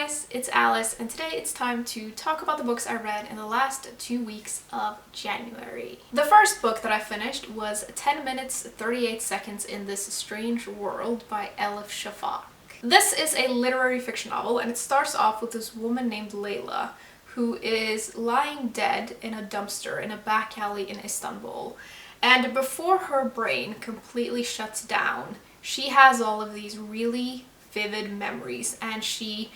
guys, it's Alice, and today it's time to talk about the books I read in the last 2 weeks of January. The first book that I finished was 10 minutes 38 seconds in This Strange World by Elif Shafak. This is a literary fiction novel, and it starts off with this woman named Layla who is lying dead in a dumpster in a back alley in Istanbul. And before her brain completely shuts down, she has all of these really vivid memories, and she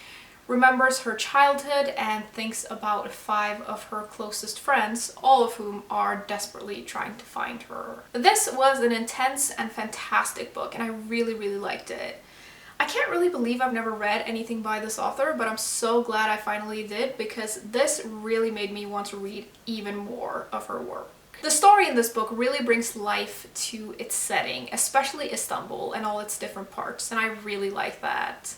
remembers her childhood and thinks about 5 of her closest friends, all of whom are desperately trying to find her. This was an intense and fantastic book, and I really liked it. I can't really believe I've never read anything by this author, but I'm so glad I finally did, because this really made me want to read even more of her work. The story in this book really brings life to its setting, especially Istanbul and all its different parts, and I really like that.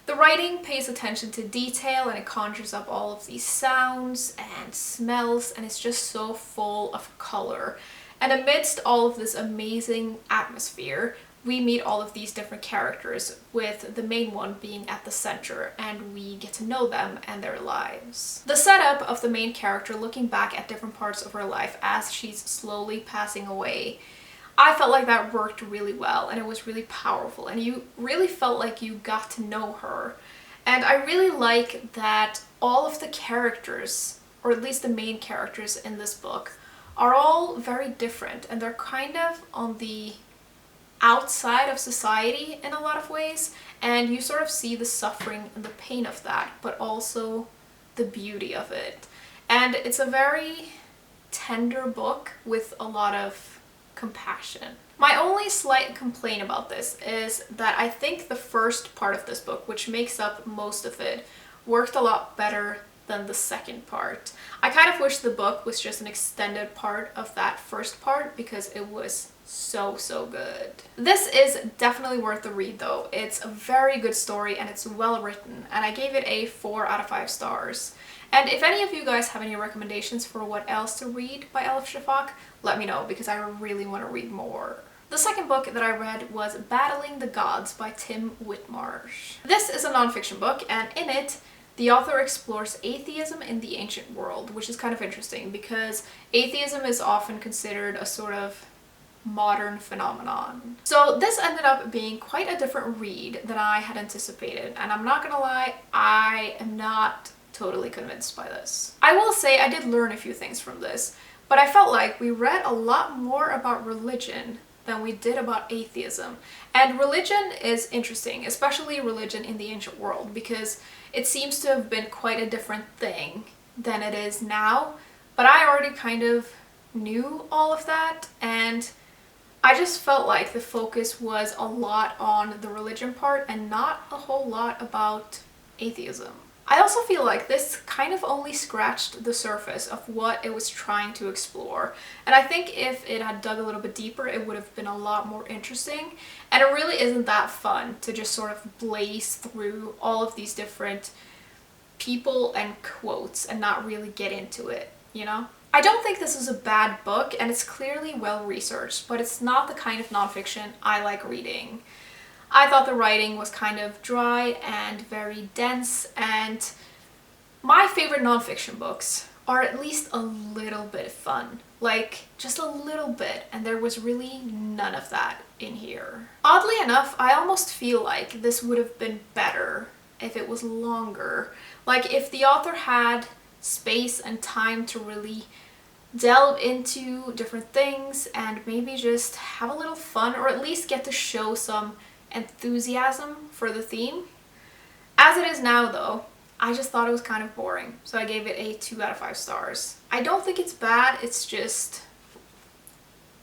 The writing pays attention to detail, and it conjures up all of these sounds and smells, and it's just so full of color. And amidst all of this amazing atmosphere, we meet all of these different characters, with the main one being at the center, and we get to know them and their lives. The setup of the main character looking back at different parts of her life as she's slowly passing away, I felt like that worked really well, and it was really powerful, and you really felt like you got to know her. And I really like that all of the characters, or at least the main characters in this book, are all very different, and they're kind of on the outside of society in a lot of ways, and you sort of see the suffering and the pain of that, but also the beauty of it. And it's a very tender book with a lot of compassion. My only slight complaint about this is that I think the first part of this book, which makes up most of it, worked a lot better than the second part. I kind of wish the book was just an extended part of that first part, because it was so good. This is definitely worth the read though. It's a very good story, and it's well written, and I gave it a 4 out of 5 stars. And if any of you guys have any recommendations for what else to read by Elif Shafak, let me know, because I really want to read more. The second book that I read was Battling the Gods by Tim Whitmarsh. This is a nonfiction book, and in it, the author explores atheism in the ancient world, which is kind of interesting because atheism is often considered a sort of modern phenomenon. So this ended up being quite a different read than I had anticipated, and I'm not gonna lie, I am not totally convinced by this. I will say I did learn a few things from this, but I felt like we read a lot more about religion than we did about atheism. And religion is interesting, especially religion in the ancient world, because it seems to have been quite a different thing than it is now, but I already kind of knew all of that, and I just felt like the focus was a lot on the religion part and not a whole lot about atheism. I also feel like this kind of only scratched the surface of what it was trying to explore, and I think if it had dug a little bit deeper, it would have been a lot more interesting. And it really isn't that fun to just sort of blaze through all of these different people and quotes and not really get into it, you know? I don't think this is a bad book, and it's clearly well researched, but it's not the kind of nonfiction I like reading. I thought the writing was kind of dry and very dense, and my favorite nonfiction books are at least a little bit fun. Like, just a little bit, and there was really none of that in here. Oddly enough, I almost feel like this would have been better if it was longer. Like, if the author had space and time to really delve into different things and maybe just have a little fun, or at least get to show some enthusiasm for the theme. As it is now though, I just thought it was kind of boring, so I gave it a 2 out of 5 stars. I don't think it's bad, it's just,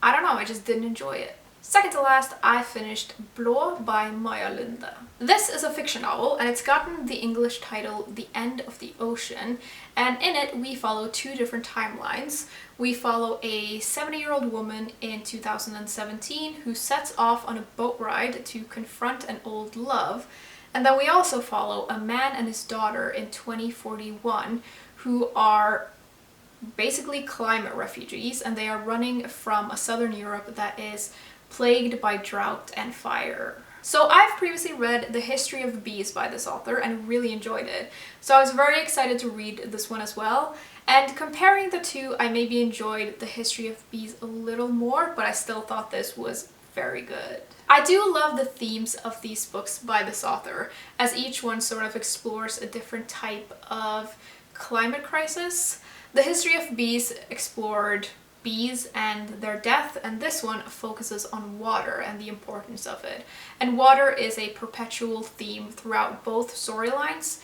I don't know, I just didn't enjoy it. Second to last, I finished Blå by Maja Lunde. This is a fiction novel, and it's gotten the English title The End of the Ocean, and in it we follow 2 different timelines. We follow a 70-year-old woman in 2017 who sets off on a boat ride to confront an old love, and then we also follow a man and his daughter in 2041 who are basically climate refugees, and they are running from a southern Europe that is plagued by drought and fire. So I've previously read The History of Bees by this author and really enjoyed it. So I was very excited to read this one as well. And comparing the two, I maybe enjoyed The History of Bees a little more, but I still thought this was very good. I do love the themes of these books by this author, as each one sort of explores a different type of climate crisis. The History of Bees explored bees and their death, and this one focuses on water and the importance of it. And water is a perpetual theme throughout both storylines,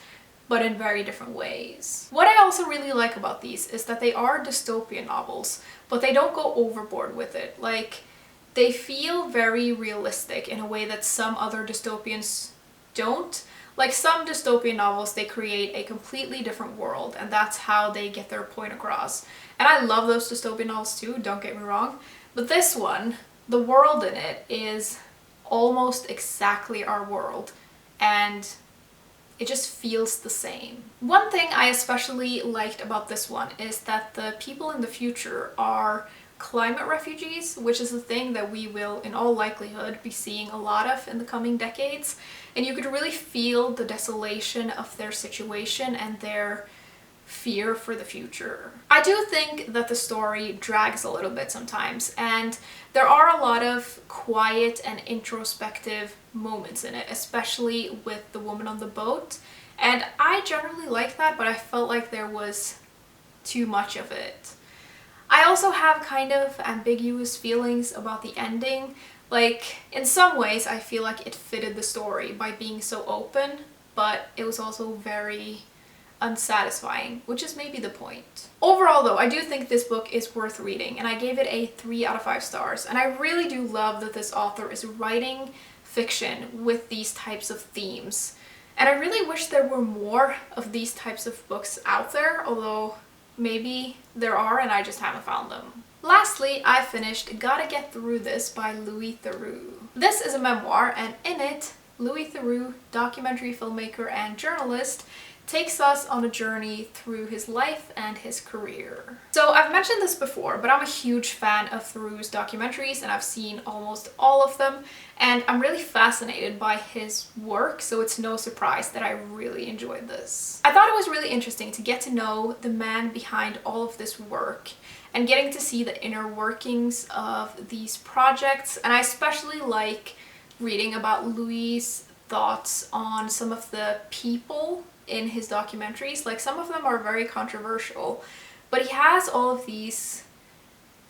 but in very different ways. What I also really like about these is that they are dystopian novels, but they don't go overboard with it. Like, they feel very realistic in a way that some other dystopians don't. Like some dystopian novels, they create a completely different world, and that's how they get their point across. And I love those dystopian novels too, don't get me wrong. But this one, the world in it is almost exactly our world, and it just feels the same. One thing I especially liked about this one is that the people in the future are climate refugees, which is a thing that we will in all likelihood be seeing a lot of in the coming decades. And you could really feel the desolation of their situation and their fear for the future. I do think that the story drags a little bit sometimes, and there are a lot of quiet and introspective moments in it, especially with the woman on the boat. And I generally like that, but I felt like there was too much of it. I also have kind of ambiguous feelings about the ending. Like, in some ways I feel like it fitted the story by being so open, but it was also very unsatisfying, which is maybe the point. Overall though, I do think this book is worth reading, and I gave it a 3 out of 5 stars. And I really do love that this author is writing fiction with these types of themes. And I really wish there were more of these types of books out there, although maybe there are and I just haven't found them. Lastly, I finished Gotta Get Through This by Louis Theroux. This is a memoir, and in it, Louis Theroux, documentary filmmaker and journalist, takes us on a journey through his life and his career. So I've mentioned this before, but I'm a huge fan of Theroux's documentaries, and I've seen almost all of them, and I'm really fascinated by his work, so it's no surprise that I really enjoyed this. I thought it was really interesting to get to know the man behind all of this work and getting to see the inner workings of these projects, and I especially like reading about Louis' thoughts on some of the people in his documentaries. Like, some of them are very controversial, but he has all of these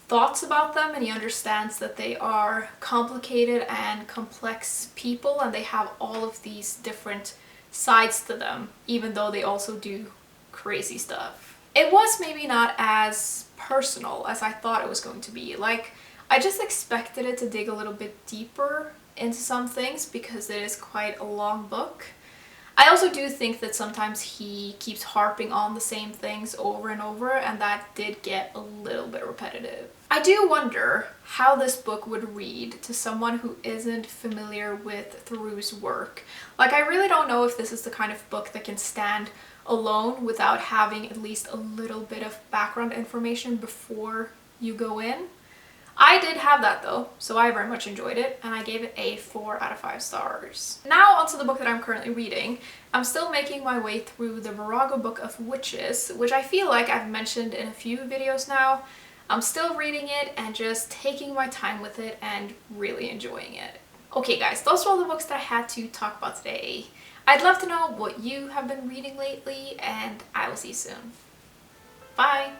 thoughts about them, and he understands that they are complicated and complex people, and they have all of these different sides to them, even though they also do crazy stuff. It was maybe not as personal as I thought it was going to be. Like, I just expected it to dig a little bit deeper into some things because it is quite a long book. I also do think that sometimes he keeps harping on the same things over and over, and that did get a little bit repetitive. I do wonder how this book would read to someone who isn't familiar with Theroux's work. Like, I really don't know if this is the kind of book that can stand alone without having at least a little bit of background information before you go in. I did have that though, so I very much enjoyed it, and I gave it a 4 out of 5 stars. Now onto the book that I'm currently reading. I'm still making my way through the Virago Book of Witches, which I feel like I've mentioned in a few videos now. I'm still reading it and just taking my time with it and really enjoying it. Okay guys, those were all the books that I had to talk about today. I'd love to know what you have been reading lately, and I will see you soon. Bye!